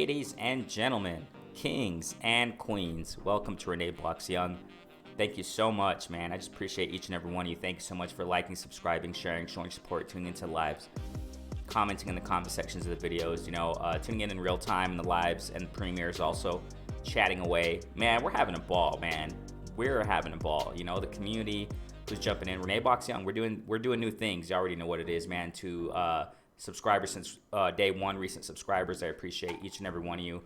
Ladies and gentlemen, kings and queens, welcome to Renee Blocks Young. Thank you so much, man. I just appreciate each and every one of you. Thank you so much for liking, subscribing, sharing, showing support, tuning into the lives, commenting in the comment sections of the videos, tuning in real time in the lives and premieres also, chatting away. Man, we're having a ball, man. We're having a ball. The community who's jumping in. Renee Blocks Young, we're doing new things. You already know what it is, man. To subscribers since day one, recent subscribers, I appreciate each and every one of you.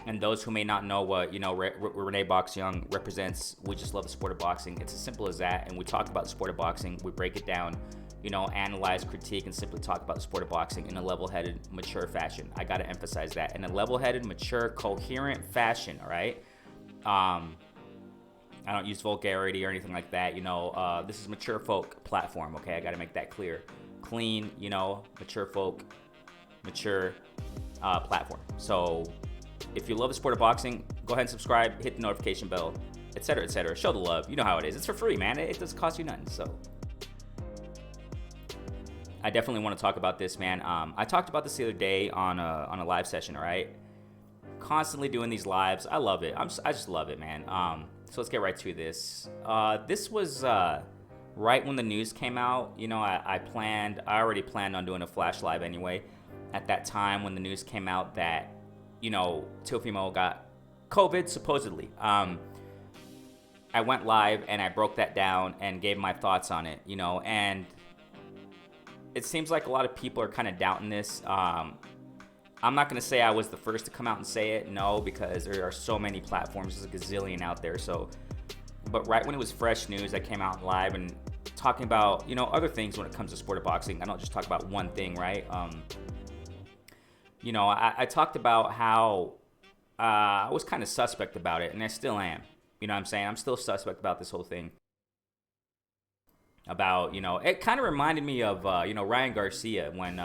And those who may not know what Renee Blocks Young represents, we just love the sport of boxing. It's as simple as that. And we talk about the sport of boxing. We break it down, analyze, critique, and simply talk about the sport of boxing in a level-headed, mature fashion. I got to emphasize that. In a level-headed, mature, coherent fashion, all right? I don't use vulgarity or anything like that. This is mature folk platform, okay? I got to make that clear. Clean, mature folk, mature platform. So if you love the sport of boxing, go ahead and subscribe, hit the notification bell, etc., etc. Show the love. You know how it is. It's for free, man. It doesn't cost you nothing. So I definitely want to talk about this, man. I talked about this the other day on a live session, all right? Constantly doing these lives. I love it. I just love it, man. So let's get right to this. This was right when the news came out. I already planned on doing a flash live anyway. At that time when the news came out that Teofimo got COVID, supposedly. I went live and I broke that down and gave my thoughts on it, and it seems like a lot of people are kind of doubting this. I'm not going to say I was the first to come out and say it, no, because there are so many platforms, there's a gazillion out there. But right when it was fresh news, I came out live and talking about, other things when it comes to sport of boxing. I don't just talk about one thing, right? I talked about how I was kind of suspect about it, and I still am. You know what I'm saying? I'm still suspect about this whole thing. About, it kind of reminded me of, Ryan Garcia when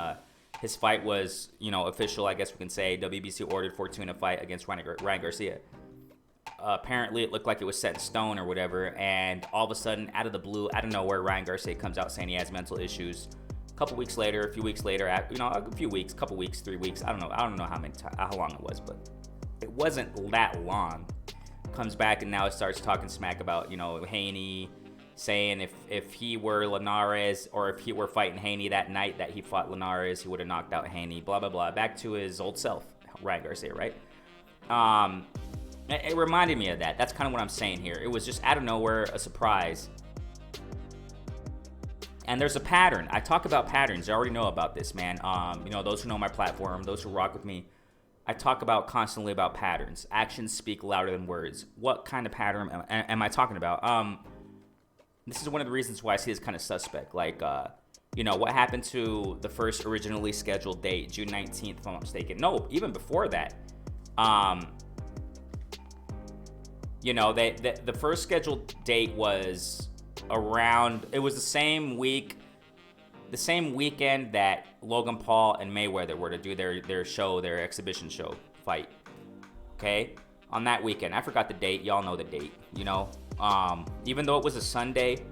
his fight was, official, I guess we can say. WBC ordered Fortuna fight against Ryan Garcia. Apparently, it looked like it was set in stone or whatever, and all of a sudden, out of the blue, out of nowhere, Ryan Garcia comes out saying he has mental issues. A few weeks later, a few weeks, couple weeks, 3 weeks, I don't know how long it was, but it wasn't that long. Comes back and now it starts talking smack about, Haney, saying if he were Linares or if he were fighting Haney that night that he fought Linares, he would have knocked out Haney, blah, blah, blah. Back to his old self, Ryan Garcia, right? It reminded me of that. That's kind of what I'm saying here. It was just out of nowhere, a surprise. And there's a pattern. I talk about patterns. I already know about this, man. Those who know my platform, those who rock with me, I talk constantly about patterns. Actions speak louder than words. What kind of pattern am I talking about? This is one of the reasons why I see this kind of suspect. Like, what happened to the first originally scheduled date, June 19th, if I'm not mistaken. No, even before that. The first scheduled date was around, it was the same weekend that Logan Paul and Mayweather were to do their exhibition show fight. Okay? On that weekend. I forgot the date. Y'all know the date, even though it was a Sunday,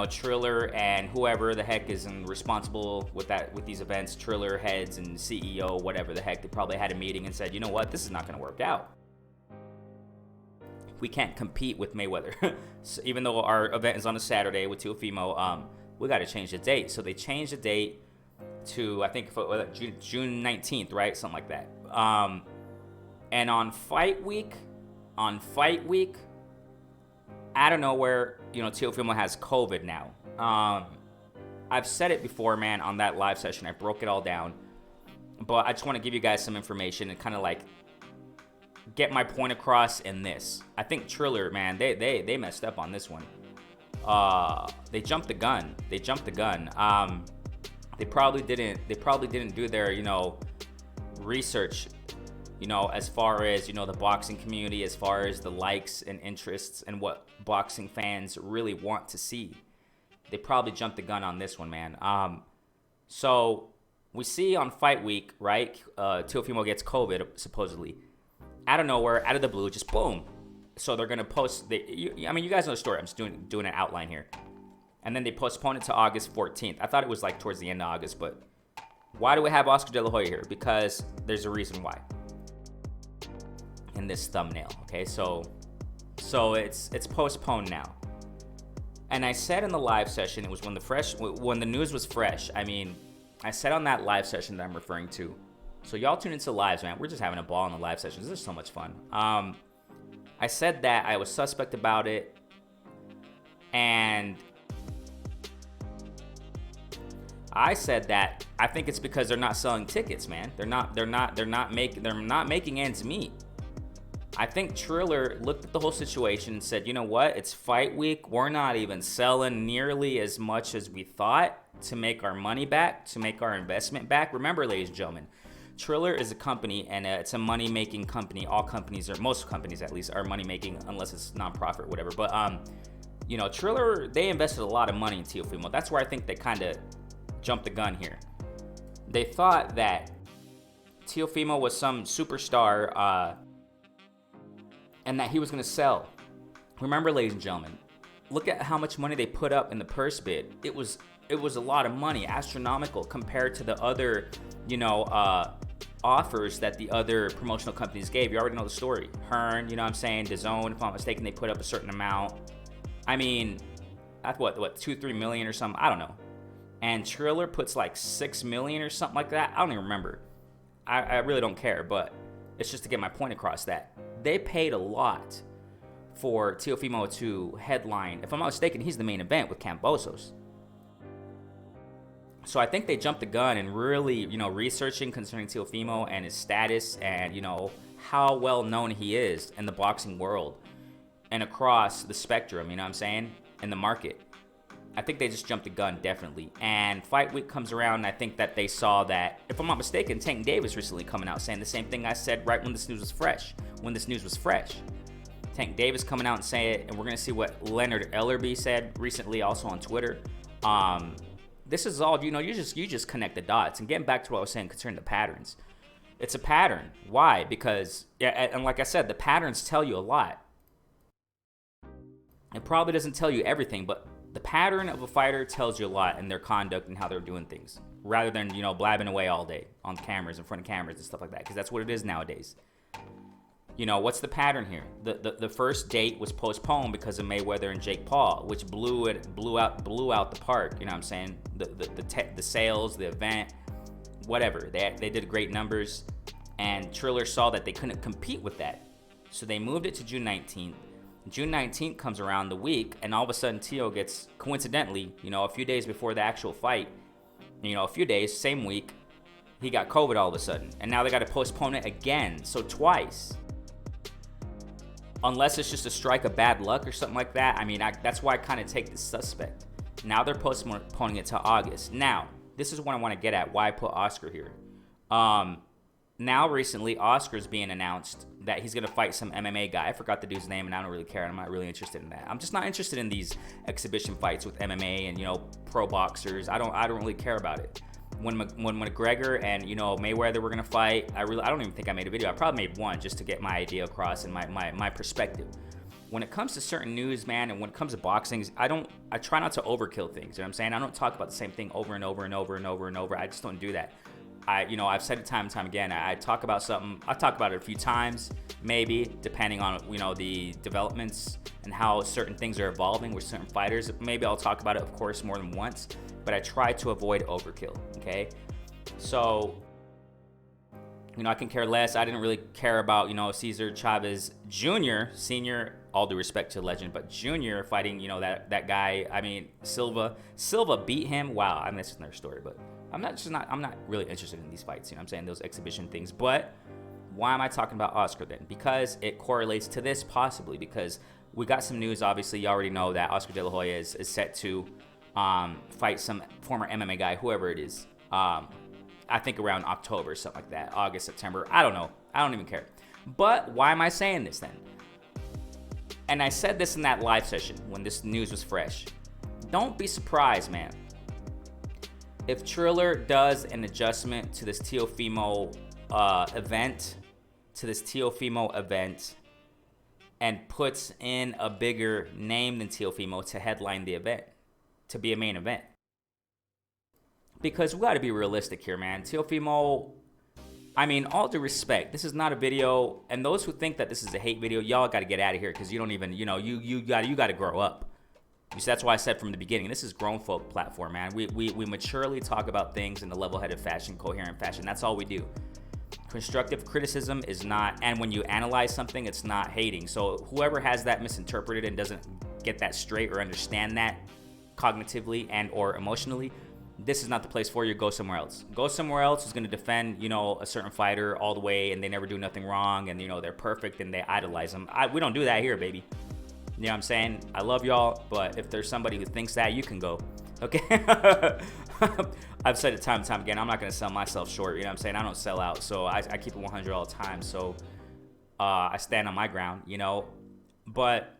Triller and whoever the heck is responsible with these events, Triller heads and CEO, whatever the heck, they probably had a meeting and said, you know what, this is not going to work out. We can't compete with Mayweather. So even though our event is on a Saturday with Teofimo, we got to change the date. So they changed the date to, I think, June 19th, right? Something like that. And on fight week, out of nowhere, Teofimo has COVID now. I've said it before, man, on that live session. I broke it all down. But I just want to give you guys some information and kind of like get my point across in this. I think Triller, man, they messed up on this one. They jumped the gun. They probably didn't do their, research, as far as, the boxing community, as far as the likes and interests and what boxing fans really want to see. They probably jumped the gun on this one, man. So we see on fight week, right? Teofimo gets COVID, supposedly. Out of nowhere, out of the blue, just boom. So they're going to post, you guys know the story. I'm just doing an outline here. And then they postponed it to August 14th. I thought it was like towards the end of August, but why do we have Oscar De La Hoya here? Because there's a reason why. in this thumbnail. Okay, so it's postponed now. And I said in the live session, it was when the news was fresh. I mean, I said on that live session that I'm referring to. So y'all tune into lives, man. We're just having a ball in the live sessions. This is so much fun. I said that I was suspect about it, and I said that I think it's because they're not selling tickets, man. They're not making ends meet. I think Triller looked at the whole situation and said, you know what? It's fight week. We're not even selling nearly as much as we thought to make our money back, to make our investment back. Remember, ladies and gentlemen, Triller is a company, and it's a money-making company. All companies, or most companies at least, are money-making unless it's nonprofit or whatever. But you know, Triller, they invested a lot of money in Teofimo. That's where I think they kind of jumped the gun here. They thought that Teofimo was some superstar, and that he was going to sell. Remember, ladies and gentlemen, look at how much money they put up in the purse bid. It was a lot of money, astronomical, compared to the other, you know, offers that the other promotional companies gave. You already know the story. Hearn, you know what I'm saying? DAZN, if I'm not mistaken, they put up a certain amount. I mean, that's what 2-3 million or something. I don't know. And Triller puts like 6 million or something like that. I don't even remember. I really don't care, but it's just to get my point across that they paid a lot for Teofimo to headline. If I'm not mistaken, he's the main event with Kambosos. So I think they jumped the gun and really, you know, researching concerning Teofimo and his status and, you know, how well known he is in the boxing world and across the spectrum, you know what I'm saying, in the market. I think they just jumped the gun, definitely. And fight week comes around, and I think that they saw that, if I'm not mistaken, Tank Davis recently coming out saying the same thing I said right when this news was fresh. Tank Davis coming out and saying it, and we're going to see what Leonard Ellerby said recently also on Twitter. This is all, you know, you just connect the dots. And getting back to what I was saying concerning the patterns. It's a pattern. Why? Because, and like I said, the patterns tell you a lot. It probably doesn't tell you everything, but the pattern of a fighter tells you a lot in their conduct and how they're doing things, rather than, you know, blabbing away all day on cameras, in front of cameras and stuff like that, because that's what it is nowadays. You know, what's the pattern here? The first date was postponed because of Mayweather and Jake Paul, which blew out the park. You know what I'm saying? The sales, the event, whatever. They did great numbers, and Triller saw that they couldn't compete with that, so they moved it to June 19th. June 19th comes around the week, and all of a sudden Teo gets, coincidentally, you know, a few days before the actual fight, you know, a few days, same week, he got COVID all of a sudden. And now they got to postpone it again, so twice. Unless it's just a strike of bad luck or something like that. I mean, that's why I kind of take this suspect. Now they're postponing it to August. Now, this is what I want to get at, why I put Oscar here. Now recently, Oscar's being announced that he's going to fight some MMA guy. I forgot the dude's name, and I don't really care, and I'm not really interested in that. I'm just not interested in these exhibition fights with MMA and, you know, pro boxers. I don't really care about it. When McGregor and, you know, Mayweather were going to fight, I don't even think I made a video. I probably made one just to get my idea across and my perspective. When it comes to certain news, man, and when it comes to boxing, I try not to overkill things. You know what I'm saying? I don't talk about the same thing over and over and over and over and over. I just don't do that. I've said it time and time again. I talk about something. I talk about it a few times, maybe, depending on, you know, the developments and how certain things are evolving with certain fighters. Maybe I'll talk about it, of course, more than once, but I try to avoid overkill, okay? So, you know, I can care less. I didn't really care about, you know, Cesar Chavez Jr., Senior, all due respect to legend, but Jr. fighting, you know, that guy. I mean, Silva beat him. Wow, I mean, that's another story, but I'm not really interested in these fights, you know what I'm saying, those exhibition things. But why am I talking about Oscar then? Because it correlates to this, possibly, because we got some news. Obviously, you already know that Oscar De La Hoya is set to fight some former MMA guy, whoever it is. I think around October, something like that, August, September. I don't know. I don't even care. But why am I saying this then? And I said this in that live session when this news was fresh. Don't be surprised, man, if Triller does an adjustment to this Teofimo event, and puts in a bigger name than Teofimo to headline the event, to be a main event. Because we got to be realistic here, man. Teofimo, I mean, all due respect, this is not a video, and those who think that this is a hate video, y'all got to get out of here because you don't even, you got to grow up. You see, that's why I said from the beginning, this is grown folk platform, man. We maturely talk about things in a level-headed fashion, coherent fashion. That's all we do. Constructive criticism is not, and when you analyze something, it's not hating. So whoever has that misinterpreted and doesn't get that straight or understand that cognitively and or emotionally, this is not the place for you. Go somewhere else. Go somewhere else who's going to defend, a certain fighter all the way, and they never do nothing wrong, and they're perfect and they idolize them. We don't do that here, baby. You know what I'm saying? I love y'all, but if there's somebody who thinks that, you can go. Okay? I've said it time and time again. I'm not going to sell myself short. You know what I'm saying? I don't sell out, so I keep it 100 all the time. So I stand on my ground, But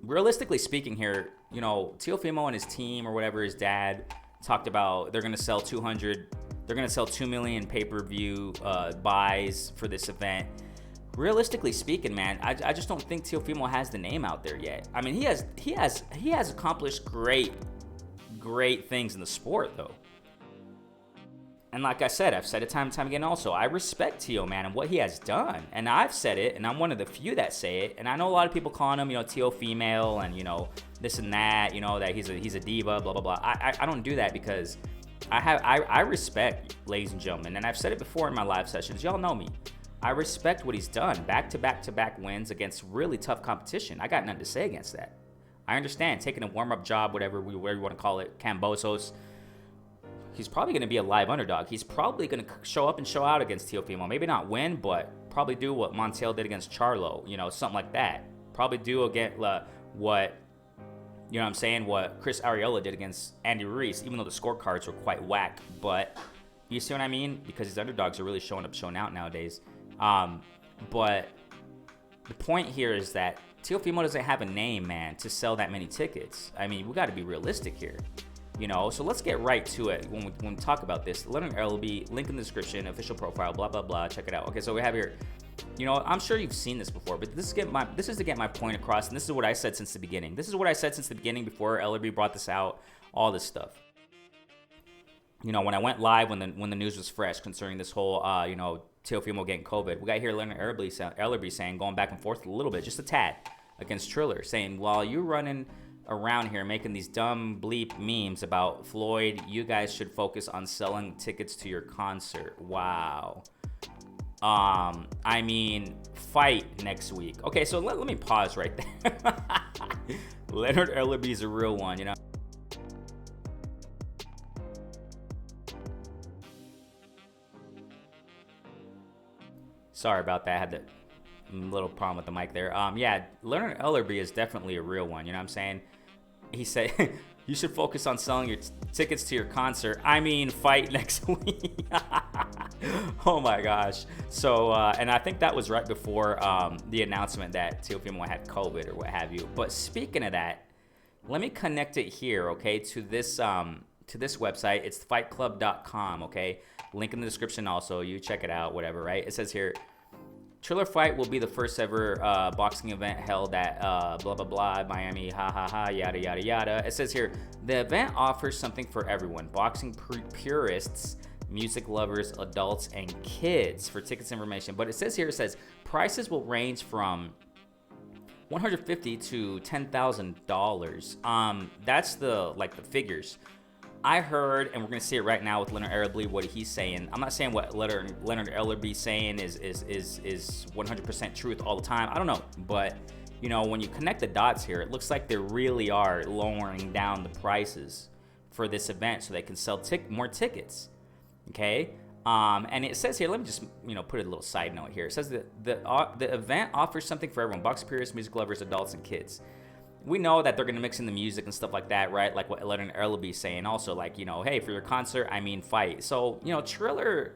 realistically speaking here, Teofimo and his team or whatever, his dad talked about they're going to sell 2 million pay-per-view buys for this event. Realistically speaking, man, I just don't think Teofimo has the name out there yet. I mean, he has accomplished great things in the sport though. And like I said, I've said it time and time again also, I respect Teo, man, and what he has done. And I've said it, and I'm one of the few that say it. And I know a lot of people calling him, Teo female, and, this and that, that he's a diva, blah, blah, blah. I don't do that because I respect, ladies and gentlemen, and I've said it before in my live sessions. Y'all know me. I respect what he's done. Back-to-back wins against really tough competition. I got nothing to say against that. I understand taking a warm-up job, whatever you want to call it, Kambosos. He's probably going to be a live underdog. He's probably going to show up and show out against Teofimo. Maybe not win, but probably do what Montiel did against Charlo, something like that. Probably do again what, what Chris Arreola did against Andy Ruiz, even though the scorecards were quite whack. But you see what I mean? Because these underdogs are really showing out nowadays. But the point here is that Teofimo doesn't have a name, man, to sell that many tickets. I mean, we got to be realistic here. So let's get right to it when we talk about this. Leonard Ellerby, link in the description, official profile, blah, blah, blah. Check it out. Okay, so we have here, I'm sure you've seen this before, but this is to get my point across, and this is what I said since the beginning. This is what I said since the beginning before Ellerby brought this out, all this stuff. When I went live when the news was fresh concerning this whole, Teofimo getting COVID, we got here Leonard Ellerby saying, going back and forth a little bit, just a tad, against Triller, saying, while you're running around here making these dumb bleep memes about Floyd, you guys should focus on selling tickets to your concert. Wow. I mean, fight next week. Okay, so let me pause right there. Leonard Ellerby's a real one, Sorry about that. I had a little problem with the mic there. Yeah, Leonard Ellerby is definitely a real one. You know what I'm saying? He said, you should focus on selling your tickets to your concert. I mean, fight next week. Oh my gosh. So, and I think that was right before the announcement that Teofimo had COVID or what have you. But speaking of that, let me connect it here, okay, to this website. It's fightclub.com, okay? Link in the description also. You check it out, whatever, right? It says here, Triller fight will be the first ever boxing event held at blah, blah, blah, Miami, ha, ha, ha, yada, yada, yada. It says here, the event offers something for everyone, boxing purists, music lovers, adults, and kids. For tickets information. But it says here, prices will range from $150 to $10,000. That's the figures. I heard, and we're gonna see it right now with Leonard Ellerby, what he's saying. I'm not saying what Leonard Ellerby's saying is 100% truth all the time. I don't know, but when you connect the dots here, it looks like they really are lowering down the prices for this event so they can sell more tickets. Okay, and it says here, let me just put a little side note here. It says that the event offers something for everyone: boxing purists, music lovers, adults, and kids. We know that they're going to mix in the music and stuff like that, right? Like what Leonard Ellerby's saying also, like, hey, for your concert, I mean fight. So, Triller,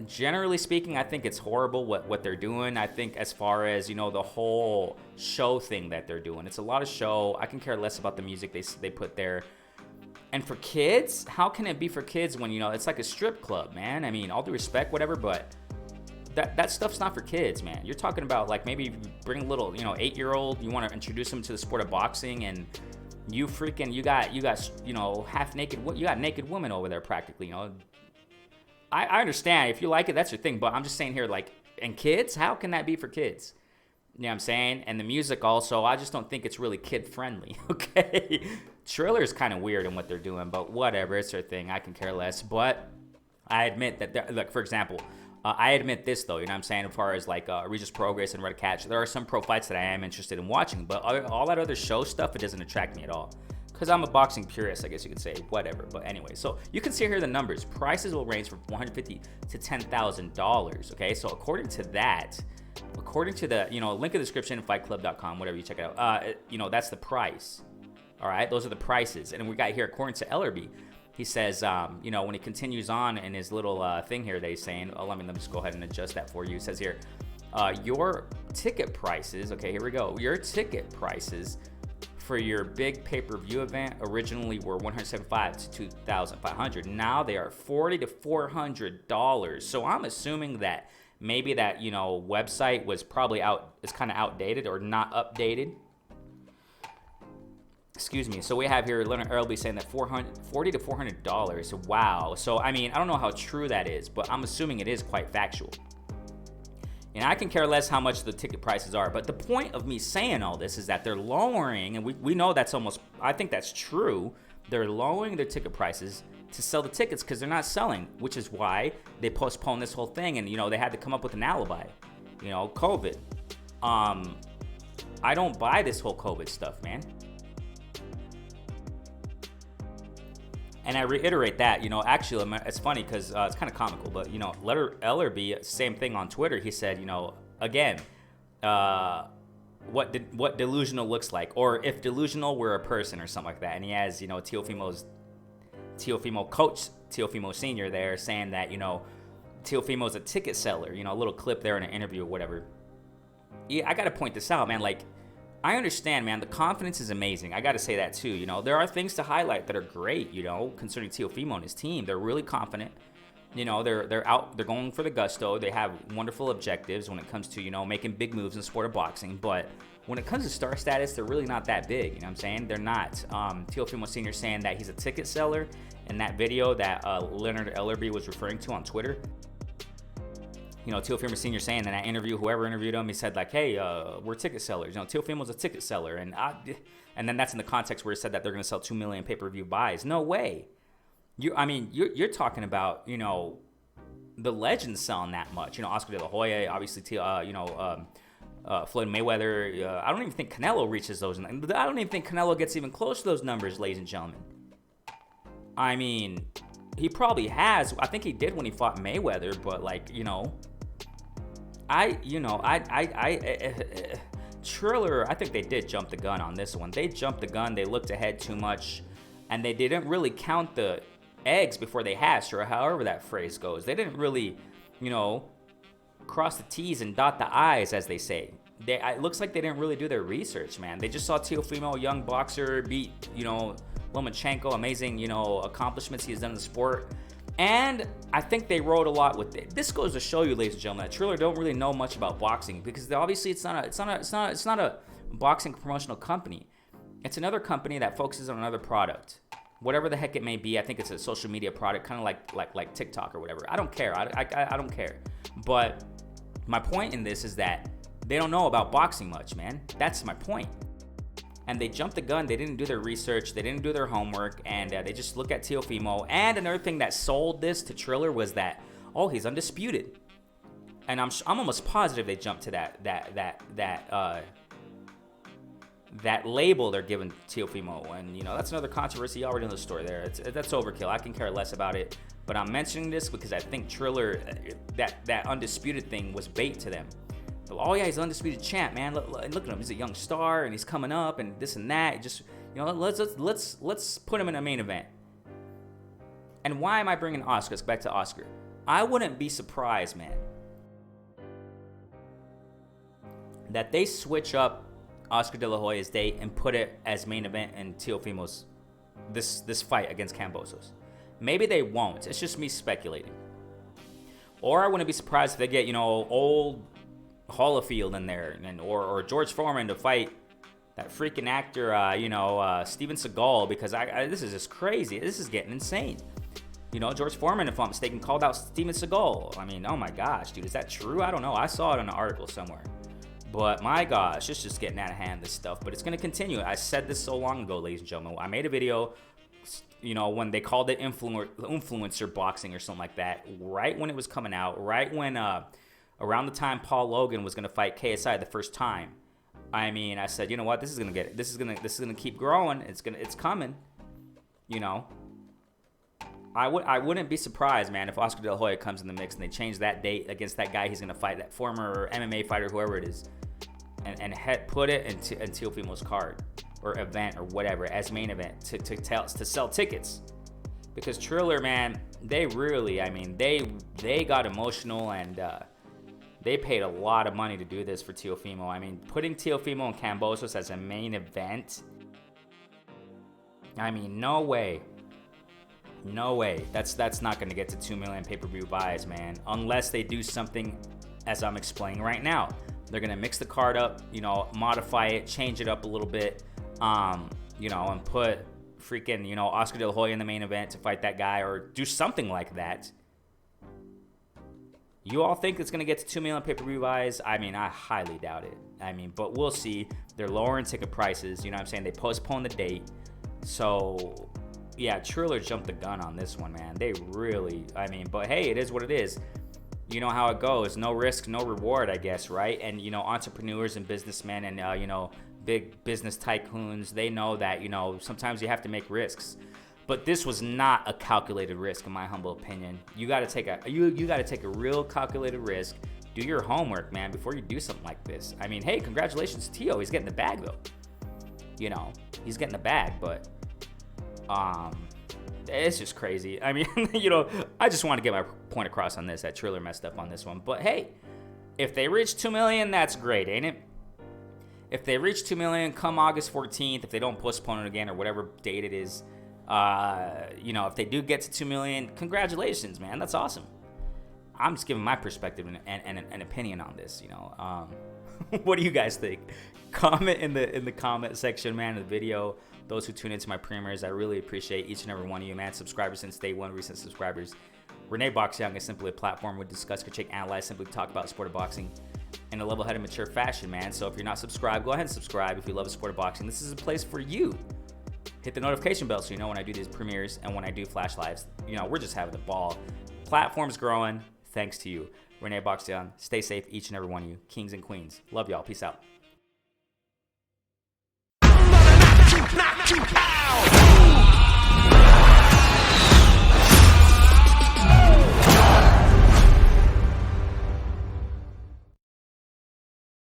generally speaking, I think it's horrible what they're doing. I think as far as, the whole show thing that they're doing, it's a lot of show. I can care less about the music they put there. And for kids, how can it be for kids when, it's like a strip club, man? I mean, all due respect, whatever, but that stuff's not for kids, man. You're talking about like maybe bring a little, 8-year-old, you want to introduce them to the sport of boxing, and you got half naked, you got naked women over there practically, I I understand. If you like it, that's your thing. But I'm just saying here, like, and kids, how can that be for kids? You know what I'm saying? And the music also, I just don't think it's really kid-friendly, okay? Triller is kind of weird in what they're doing, but whatever. It's their thing. I can care less. But I admit that, like, for example, I admit this, though, you know what I'm saying, as far as, like, Regis Progress and Red Catch, there are some pro fights that I am interested in watching, but all that other show stuff, it doesn't attract me at all. Because I'm a boxing purist, I guess you could say, whatever. But anyway, so you can see here the numbers. Prices will range from $150 to $10,000, okay? So according to that, according to the, you know, link in the description, fightclub.com, whatever you check it out, you know, that's the price, all right? Those are the prices. And we got here, according to Ellerby, he says, you know, when he continues on in his little thing here that he's saying, let me just go ahead and adjust that for you. He says here, your ticket prices, okay, here we go. Your ticket prices for your big pay-per-view event originally were $175 to $2,500. Now they are $40 to $400. So I'm assuming that maybe that, you know, website was probably it's kind of outdated or not updated. Excuse me. So we have here Leonard Earlby saying that $40 to $400. Wow. So I mean, I don't know how true that is, but I'm assuming it is quite factual. And I can care less how much the ticket prices are. But the point of me saying all this is that they're lowering, and we know that's almost, I think that's true. They're lowering their ticket prices to sell the tickets because they're not selling, which is why they postponed this whole thing. And, you know, they had to come up with an alibi, you know, COVID. I don't buy this whole COVID stuff, man. And I reiterate that, you know, actually, it's funny because it's kind of comical, but, you know, Ellerby, same thing on Twitter. He said, you know, again, what delusional looks like, or if delusional were a person or something like that. And he has, you know, Teofimo coach, Teofimo Sr. there saying that, you know, Teofimo's a ticket seller, you know, a little clip there in an interview or whatever. Yeah, I got to point this out, man. Like, I understand, man, the confidence is amazing. I got to say that too. You know, there are things to highlight that are great, you know, concerning Teofimo and his team. They're really confident. You know, they're going for the gusto. They have wonderful objectives when it comes to, you know, making big moves in the sport of boxing. But when it comes to star status, they're really not that big. You know what I'm saying? They're not. Teofimo Sr. saying that he's a ticket seller in that video that Leonard Ellerby was referring to on Twitter. You know, Teofimo Sr. saying in that interview, whoever interviewed him, he said like, hey, we're ticket sellers. You know, Teofimo's a ticket seller. And then that's in the context where he said that they're going to sell 2 million pay-per-view buys. No way. You're talking about, you know, the legends selling that much. You know, Oscar De La Hoya, obviously, Floyd Mayweather. I don't even think Canelo reaches those. I don't even think Canelo gets even close to those numbers, ladies and gentlemen. I mean, he probably has. I think he did when he fought Mayweather, but like, you know, Triller, I think they did jump the gun on this one. They jumped the gun. They looked ahead too much, and they didn't really count the eggs before they hatched, or however that phrase goes. They didn't really, you know, cross the T's and dot the I's, as they say. It looks like they didn't really do their research, man. They just saw Teofimo, a young boxer, beat, you know, Lomachenko, amazing, you know, accomplishments he has done in the sport. And I think they rode a lot with it. This goes to show you, ladies and gentlemen, that Triller don't really know much about boxing, because obviously it's not a boxing promotional company. It's another company that focuses on another product, whatever the heck it may be. I think it's a social media product, kind of like TikTok or whatever. I don't care. I don't care. But my point in this is that they don't know about boxing much, man. That's my point. And they jumped the gun. They didn't do their research. They didn't do their homework. And they just look at Teofimo. And another thing that sold this to Triller was that, oh, he's undisputed. And I'm almost positive they jumped to that label they're giving Teofimo. And, you know, that's another controversy already in the story there. That's overkill. I can care less about it. But I'm mentioning this because I think Triller, that undisputed thing was bait to them. Oh yeah, he's an undisputed champ, man. Look at him. He's a young star, and he's coming up, and this and that. Just, you know, let's put him in a main event. And why am I bringing Oscar? Let's go back to Oscar. I wouldn't be surprised, man, that they switch up Oscar De La Hoya's date and put it as main event in Teofimo's this fight against Kambosos. Maybe they won't. It's just me speculating. Or I wouldn't be surprised if they get, you know, old Holyfield in there, or George Foreman to fight that freaking actor, Steven Seagal, because this is just crazy. This is getting insane. You know, George Foreman, if I'm mistaken, called out Steven Seagal. I mean, oh my gosh, dude, is that true? I don't know. I saw it in an article somewhere. But my gosh, it's just getting out of hand, this stuff. But it's going to continue. I said this so long ago, ladies and gentlemen. I made a video, you know, when they called it influencer boxing or something like that, right when it was coming out, right when around the time Paul Logan was going to fight KSI the first time. I mean, I said, you know what? This is going to keep growing. It's coming. You know. I wouldn't be surprised, man, if Oscar De La Hoya comes in the mix and they change that date against that guy he's going to fight, that former MMA fighter, whoever it is, and put it in Teofimo's card or event or whatever as main event to sell tickets. Because Triller, man, they really, I mean, they got emotional and they paid a lot of money to do this for Teofimo. I mean, putting Teofimo and Kambosos as a main event, I mean, no way. No way. That's not going to get to 2 million pay-per-view buys, man. Unless they do something as I'm explaining right now. They're going to mix the card up, you know, modify it, change it up a little bit, you know, and put freaking, you know, Oscar De La Hoya in the main event to fight that guy or do something like that. You all think it's going to get to 2 million pay-per-view buys? I mean, I highly doubt it. I mean, but we'll see. They're lowering ticket prices. You know what I'm saying? They postponed the date. So... yeah, Triller jumped the gun on this one, man. They really, I mean, but hey, it is what it is. You know how it goes. No risk, no reward, I guess, right? And, you know, entrepreneurs and businessmen and, you know, big business tycoons, they know that, you know, sometimes you have to make risks. But this was not a calculated risk, in my humble opinion. You got to take a real calculated risk. Do your homework, man, before you do something like this. I mean, hey, congratulations to Teo. He's getting the bag, though. You know, he's getting the bag, but... it's just crazy. I mean, you know, I just want to get my point across on this, that Triller messed up on this one. But hey, if they reach 2 million, that's great, ain't it? If they reach 2 million come August 14th, if they don't postpone it again or whatever date it is, you know, if they do get to 2 million, congratulations, man. That's awesome. I'm just giving my perspective and an opinion on this, you know. What do you guys think? Comment in the comment section, man, of the video. Those who tune into my premieres, I really appreciate each and every one of you, man. Subscribers since day one, recent subscribers. Renee Box Young is simply a platform we discuss, critique, analyze, simply talk about the sport of boxing in a level-headed, mature fashion, man. So if you're not subscribed, go ahead and subscribe if you love the sport of boxing. This is a place for you. Hit the notification bell so you know when I do these premieres and when I do flash lives. You know, we're just having a ball. Platform's growing thanks to you. Renee Box Young. Stay safe, each and every one of you. Kings and queens. Love y'all. Peace out.